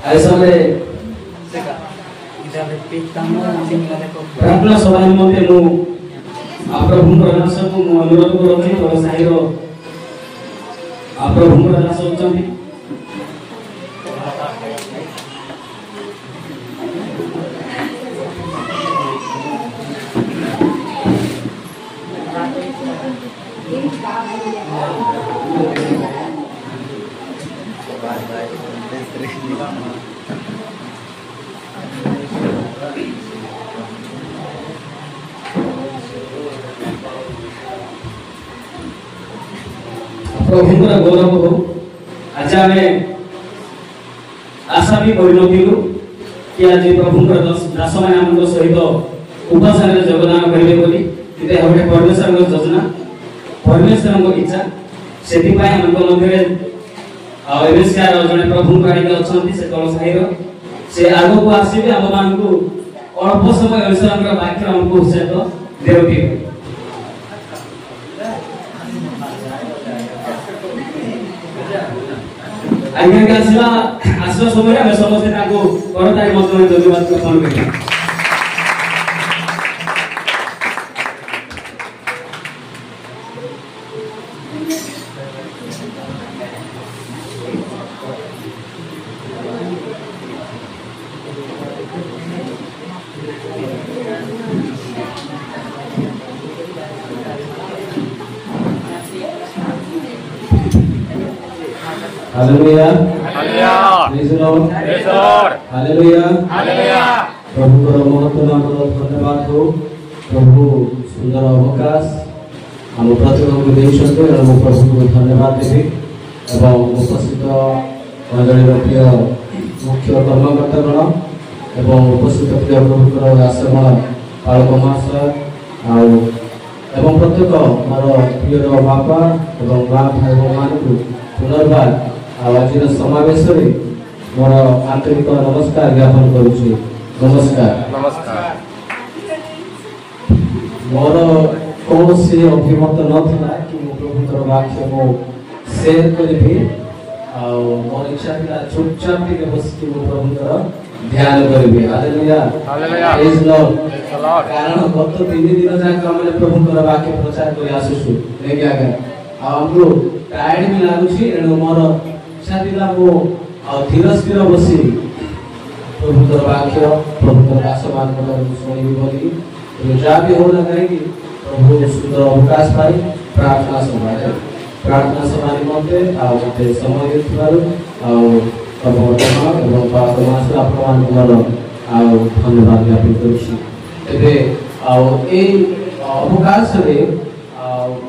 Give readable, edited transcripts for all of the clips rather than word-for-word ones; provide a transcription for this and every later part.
ऐसा में प्रार्थना सभा निमंते मु प्रभु दास को अनुरोध करूँ तोर साहिर प्रभु दास होती प्रभु गौरव हो आज आम आशा भी करनु कि आज प्रभु दास मैंने आम सहित उपासन योगदान करेंगे बोली गोटे परमेश्वर योजना परमेश्वर इच्छा से मध्य जड़े प्रभु गाड़ी अच्छा से तल साहिर से आग को आसवे आम मान अल्प समय ईश्वर वाक्य आमको उत्साह देवती आज्ञा के आसवा समय आम समस्त करताली मध्य धन्यवाद ज्ञापन करें। Hallelujah hallelujah praise the Lord praise the Lord hallelujah hallelujah प्रभु को महत्व नाम धन्यवाद हो प्रभु सुंदर अवकाश हम प्रतिदिन को देइछन्ते हम प्रभु को धन्यवाद देबे एवं उपस्थित मंडली प्रिय मुख्य कर्मकर्ता गण एवं उपस्थित प्रिय प्रभु आश्रम पालक महाशय एवं प्रत्येक मोर प्रिय बापा एवं माँ भाई भौणी पुनर्बार आज समावेश मोर आंतरिक नमस्कार ज्ञापन करुच्ची नमस्कार नमस्कार मोर कौन से अभिमत नाला कि प्रभुतर वाक्य को शेयर करी मोर इच्छा था चुपचाप टे बस प्रभुतर ध्यान करी हालेलुया प्रेज द लॉर्ड कारण गत 3 दिन जाक हम प्रभुतर वाक्य प्रचार कर आसुछु लेके आगे हमरो टायर्ड भी लागुछि एनो मोर इच्छा मो धीर स्थिर बसी प्रभुतर वाक्य प्रभुतर दास मान शुणी बोली जहाँ भी होना कहीं प्रभु सुंदर अवकाश पाई प्रार्थना सभा निमंते मत समय धन्यवाद ज्ञापन कर अवकाश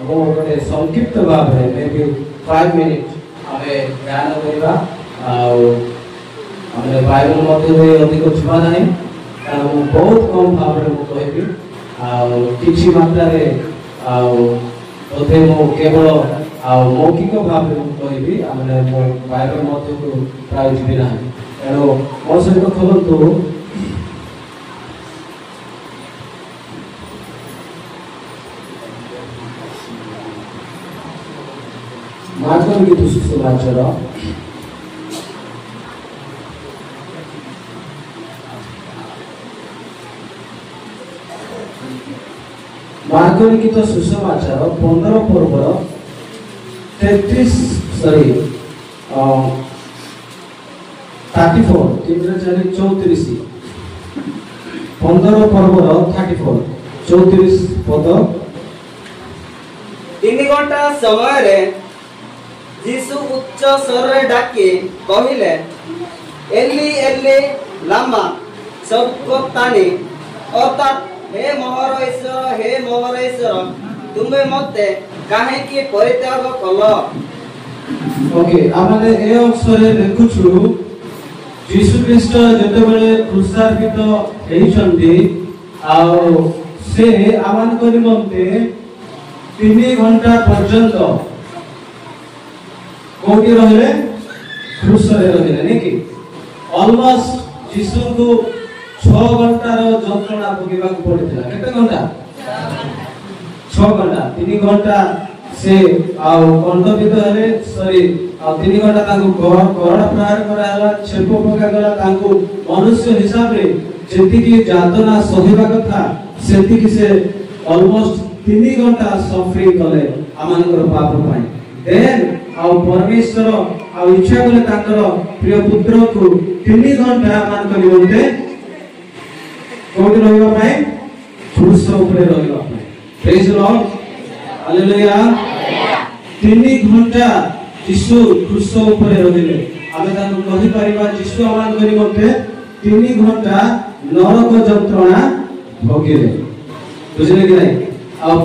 गोटे संक्षिप्त भाव में मे बी 5 मिनट हमें ध्यान करवा बाइबल मध्य अधिक छुआ ना कारण बहुत कम भाव में कहबी किसी मात्रा बोधे मो केवल मौखिक भाव में कहबी मो बाइबल मध्य को प्राय जी ना तेणु मो सहित खलु मार्गन की सुसमाचार मार्गन की सुसमाचार 15 पर्व 33 34 34 15 पर्व 34 34 पद 3 घंटा समय रे यीशु उच्च स्वर रे डाके कहिले एली एली लामा सबक्तानी अर्थात हे मोहर ईश्वर तुम्हें मते काहे कि परित्याग कल। ओके आमाने ए अक्षरे देखुछु यीशु ख्रीष्ट जते बेले क्रूसार्पित हेइछन्ती आ से आमान को निमंते 3 घंटा पर्यंत कोटी रहले क्रूस रे रहले नै कि ऑलमोस्ट यीशु को 6 घंटा रो जंत्रणा भोगिबा को पड़ितला केते घंटा 6 घंटा 3 घंटा से कंठ भितर सॉरी 3 घंटा तांको गहना प्रहार कराला छेप पका गला तांको मनुष्य हिसाब रे जेति की जातना सहिबा कथा सेति की से ऑलमोस्ट 3 घंटा सफरिंग कले आमानकर पाप पाई देन परमेश्वर इच्छा कले तांकर प्रिय पुत्र को 3 घंटा मान कली होते कोठी रहबा पाई क्रूस ऊपर रहबा पाई प्रेज लॉर्ड हालेलुया 3 घंटा यीशु क्रूस ऊपर रहिले आमे ताको कहि परिबा यीशु आमान करी मते 3 घंटा नरक यंत्रणा भोगिले बुझले कि नहीं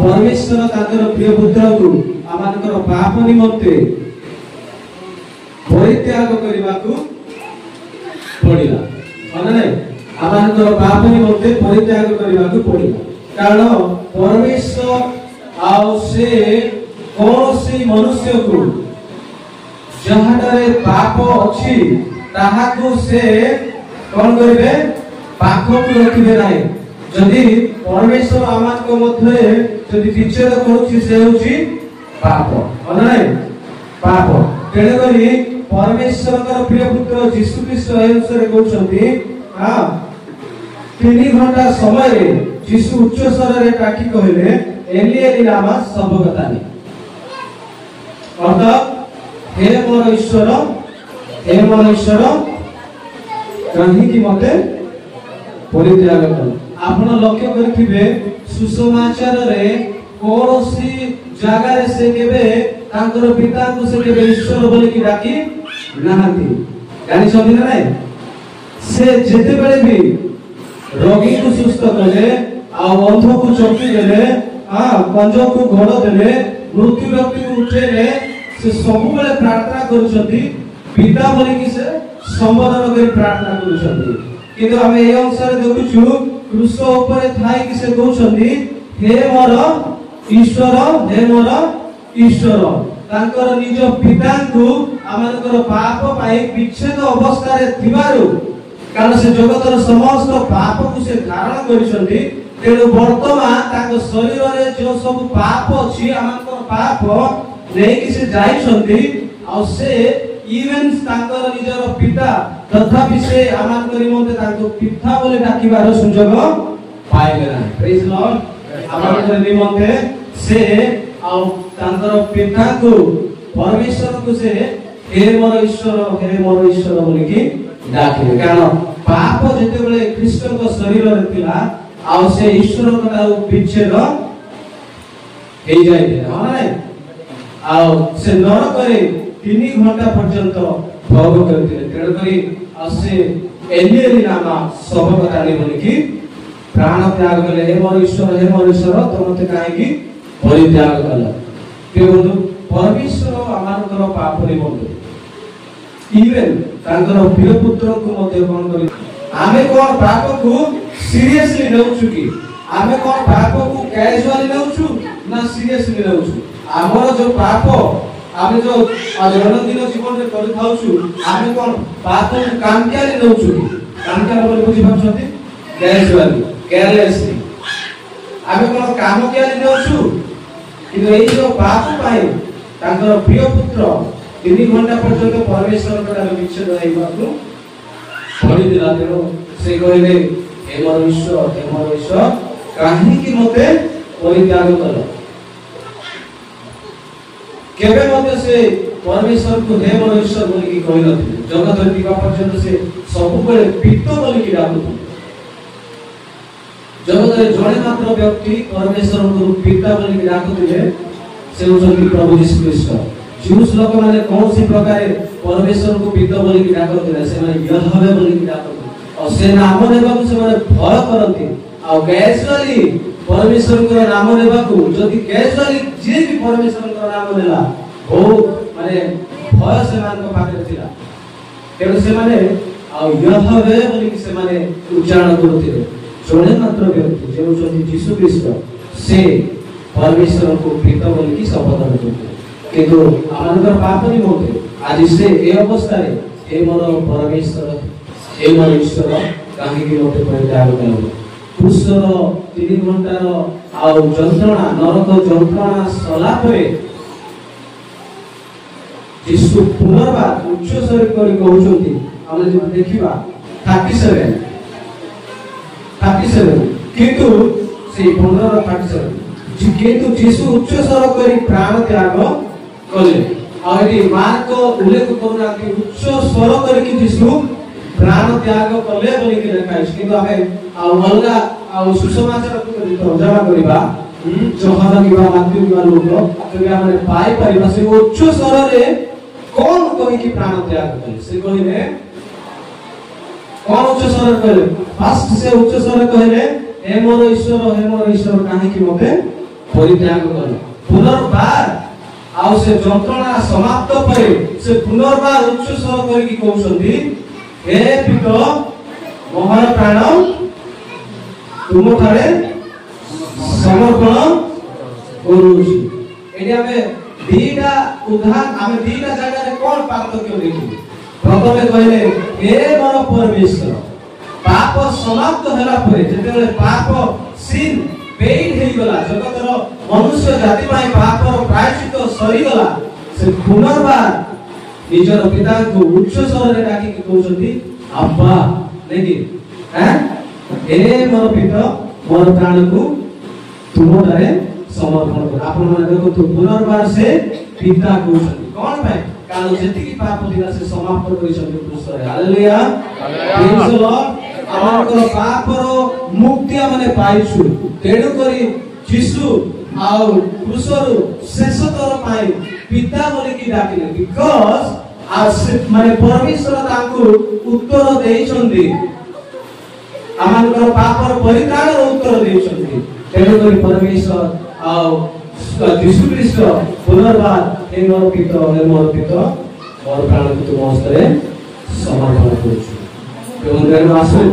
परमेश्वर ताकर प्रिय पुत्र को आमानकर पाप निमंते परित्याग करिबाकू पड़िला माने नहीं आमानकर पाप निमंते परित्याग करिबाकू पड़िला कारण परमेश्वर आउ से कौनसी मनुष्य को जहाडरे पाप अछि ताहाकू से कोन करिवे पाप को रखिबे नाही जदि परमेश्वर आमान को मध्ये जदि विच्छेद करूछि से होछि पाप अनाय पाप तेने करी परमेश्वर का प्रिय पुत्र यीशु ख्रीष्ट अनुसार कहउछंती हां 3 घंटा समय रे यीशु उच्च स्वर रे टाकी कहले एली एली लामा सबगतानी अर्थात हे मोर ईश्वर कहीं की मते परित्याग कर आपण लक्ष्य करथिबे सुसमाचार रे कोनोसी जागा रे से केबे तांकर पिता को से केबे ईश्वर बोली की डाकी नाहंती जानि छथि ना नै से जेते बेले भी रोगी को सुस्थ कले आ अंध को चौकी देले आ कंज को घोड़ देले मृत्यु व्यक्ति को उठेले से सब बेले प्रार्थना करूछथि पिता बोली की से संबोधन करी प्रार्थना करूछथि किंतु हमें ए अनुसार देखुछु क्रूस ऊपर थाई कि से कहउछथि हे मोर ईश्वर तांकर निज पिता को आमानकर पाप पाई विच्छेद अवस्था रे थिबारु कारण से जगतर समस्त पाप को से धारण करिसथि तेनु वर्तमान तांको शरीर रे जो सब पाप अछि आमानकर पाप नै कि से जाइसथि आ से इवन तांकर निजर पिता तथापि से आमानकर निमंते तांको पिता बोले डाकिबार सुযোগ पाइले ना प्रेज लॉर्ड आमानकर निमंते से आ तांकर पिता को परमेश्वर को से हे मोर ईश्वर बोली की डाकिले कारण पाप जेते बेले ख्रीष्ट को शरीर रे थिला आ से ईश्वर को विच्छेद हे जाय हां आ से नरक रे 3 घंटा पर्यंत भोग करते तेणु करी से एलियली नामा सबगतानी बोली की प्राण त्याग कले हे मोर ईश्वर तो मते काहे की परित्याग कला के बंधु परमेश्वर आमानकर पाप निमंते इवन तांकर प्रिय पुत्र को मते कोन करी आमे कोन पाप को सीरियसली नउछु की आमे कोन पाप को कैजुअली नउछु ना सीरियसली नउछु हमर जो पाप आमे जो दैनंदिन जीवन रे करि थाउछु आमे कोन पाप को काम क्याले नउछु की काम क्याले बोली बुझि पाछथि कैजुअली केयरलेसली आमे कोन काम क्याले नउछु किंतु एई जो पाप पाई तांकर प्रिय पुत्र 3 घंटा पर्यंत परमेश्वर का विच्छेद होइबाकू पड़ी दिला तेरो से कहले हे मोर ईश्वर काहे की मते परित्याग कर केबे मते से परमेश्वर को हे मोर ईश्वर बोली की कहल जगत दिवा पर्यंत से सब बेले पिता बोली की डाकु जगत रे जणे मात्र व्यक्ति परमेश्वर को पिता बोली की डाकुथिले से होचंती प्रभु यीशु ख्रीष्ट ज्यूस लोक माने कौन सी प्रकार परमेश्वर को पिता बोली की डाकुथिले से माने यहोवा बोली की डाकुथिले और से नाम नेबा को से माने भय करंती आ कैजुअली परमेश्वर को नाम नेबा को जदि कैजुअली जे भी परमेश्वर को नाम नेला ओ माने भय से मान को पाके थिला तेणु से माने आ यहोवा बोली की से माने उच्चारण करथिले जणे मात्र व्यक्ति जे होचंती यीशु ख्रीष्ट से परमेश्वर को पिता बोली की शपथ करथिले किंतु आमानकर पाप नि होते आज से ए अवस्था रे हे मोर परमेश्वर हे मोर ईश्वर काहे की मते परित्याग कलो क्रूसर 3 घंटार आ जंत्रणा नरक जंत्रणा सला परे यीशु पुनर्बार उच्च स्वर करी कहउछंती हम जे देखिबा 37 किंतु से 15:37 किंतु यीशु उच्च स्वर करी प्राण त्याग कले आ एटी मार्क उल्लेख करना कि उच्च स्वर करी कि यीशु प्राण त्याग कले बोली कि लिखा है किंतु हमें अलगा आ सुसमाचार को तर्जमा करिबा जोहाना किबा माध्यम किबा लोक तो हमने पाई परिबा से उच्च स्वर रे कौन कहि कि प्राण त्याग कले से कहिने कौन उच्च स्वर कले फर्स्ट से उच्च स्वर कहले हे मोर ईश्वर काहे कि मते परित्याग कले पुनर्बार आ से जंत्रणा समाप्त परे से पुनर्बार उच्च स्वर करि कि कहउछंती हे पिता मोहर प्राण तुम ठारे समर्पण करूछी एडी हमें दीटा उदाहरण हमें दीटा जगह रे कोन पार्थक्य देखि प्रथमे कहले हे मोर परमेश्वर पाप समाप्त होला परे जेतेले पाप सिन पेड हेई गला जगतर मनुष्य जाति पाई पाप प्रायश्चित सरी गला से पुनर्बार निजर पिता को उच्च स्वर रे डाकी कि कहउछंती अब्बा लेकिन हैं हे मोर पिता मोर प्राण को तुम ठारे समर्पण कर आपण माने देखो तो पुनर्बार से पिता कहउछंती कोन भाई कारण जेति की पाप दिना से समाप्त करिसंती क्रूस रे हालेलुया प्रेज द लॉर्ड हमर पाप रो मुक्ति माने पाइछु तेणु करी यीशु आ क्रूस रो शेषतर पाई पिता बोली की डाकिले बिकॉज़ आज माने परमेश्वर तांकु उत्तर देइछंती आमानकर पापर परित्राण रो उत्तर देइछंती तेणु करी परमेश्वर आ यीशु ख्रीष्ट पुनर्बार हे मोर पिता मोर प्राण को तुम हस्ते समर्पण करूछु केवल आसु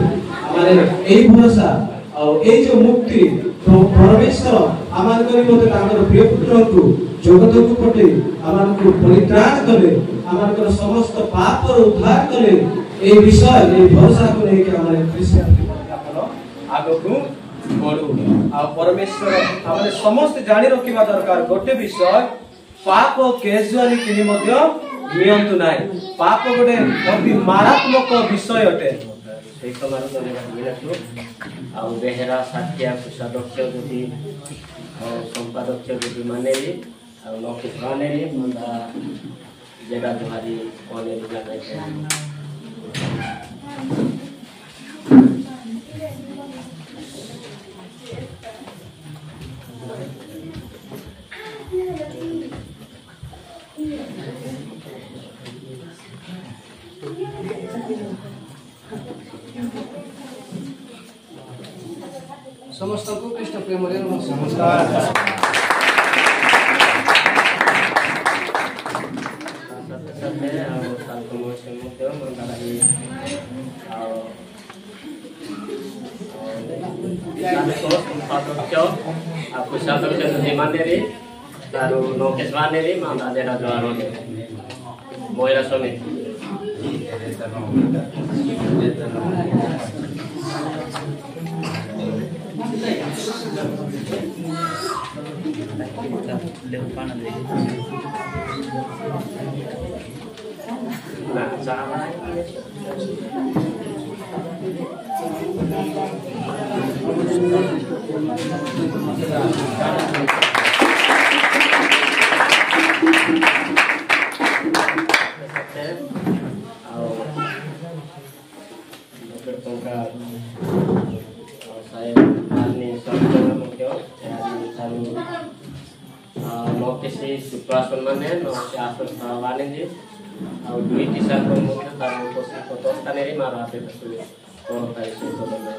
माने एई भरोसा और एई जो मुक्ति तो परमेश्वर आमान करी मते तांकर प्रिय पुत्र को जगत को पटे आमान को परित्राण करे आमान को समस्त पाप रो उद्धार करे ए विषय ए भरोसा को लेके हमारे क्रिश्चियन अपन आगो को बढु आ परमेश्वर हमरे समस्त जानि रखिबा दरकार गोटे विषय पाप कैजुअली किनि मध्य नियंतु नाय पाप गोटे अति मारात्मक विषय अटे সেই সমাজ মিলাছো ଆଉ ବେହେରା ସାଥିଆ କୋଷାଧ୍ୟକ୍ଷ ଯଦି ସମ୍ପାଦକ୍ଷ ଯଦି ମାନେରି ଆଉ ନୋଟିସ ମାନେରି ମନ୍ଦା ଜାଗା ଜହାରି ଅନେକ ଜାଗାରେ समस्त को कृष्ण प्रेम रे नमस्कार सत्य और सालकमो से मुक्त मंदारी और संपादक्ष आपको साधक से मानेरी तारो नोकेश मानेरी मांदा देना जोरो मोयरा समिति सुप्रासन माने नोके आसन वाले जी और दुई टीशर्ट को मुझे तार को फोटो स्टाने रे मारो आते तो और ताई से तो बनाए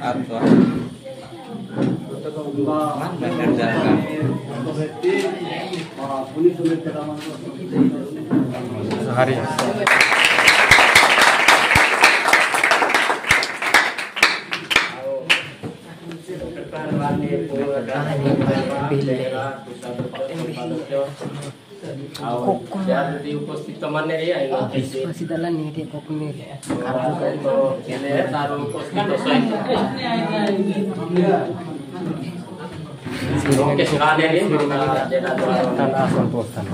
आप तो मान बैठ जाएगा पुलिस हरी ଆଉ ଯାହା ଯଦି ଉପସ୍ଥିତ ମାନେ ଆଇନ Pasidalan ni dia kok ni. କେନେ ତାର ଉପସ୍ଥିତ ସହିତ Oke, sekali ini Tanah Santosan.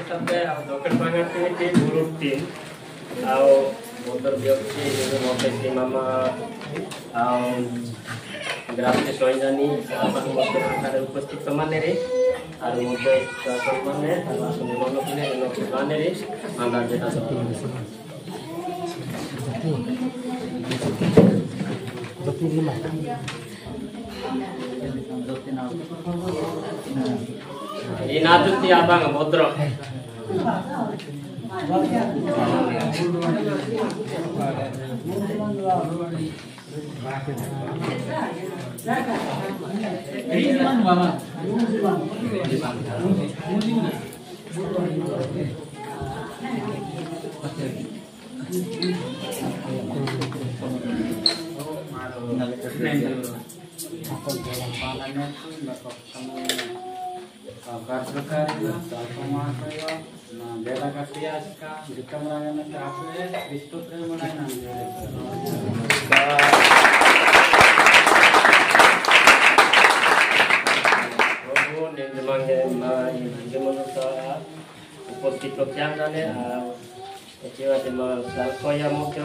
sampai dokter banget ini rutin au motor biopsi mau tes mama au gratis soalnya nih apa motor ada upastik teman nih ada motor teman nih langsung mono punya ini teman nih anda jeda ini nadut ti abang bodro উপস্থিত জানে আর এটি আছে মা সালকয়া মুখ্য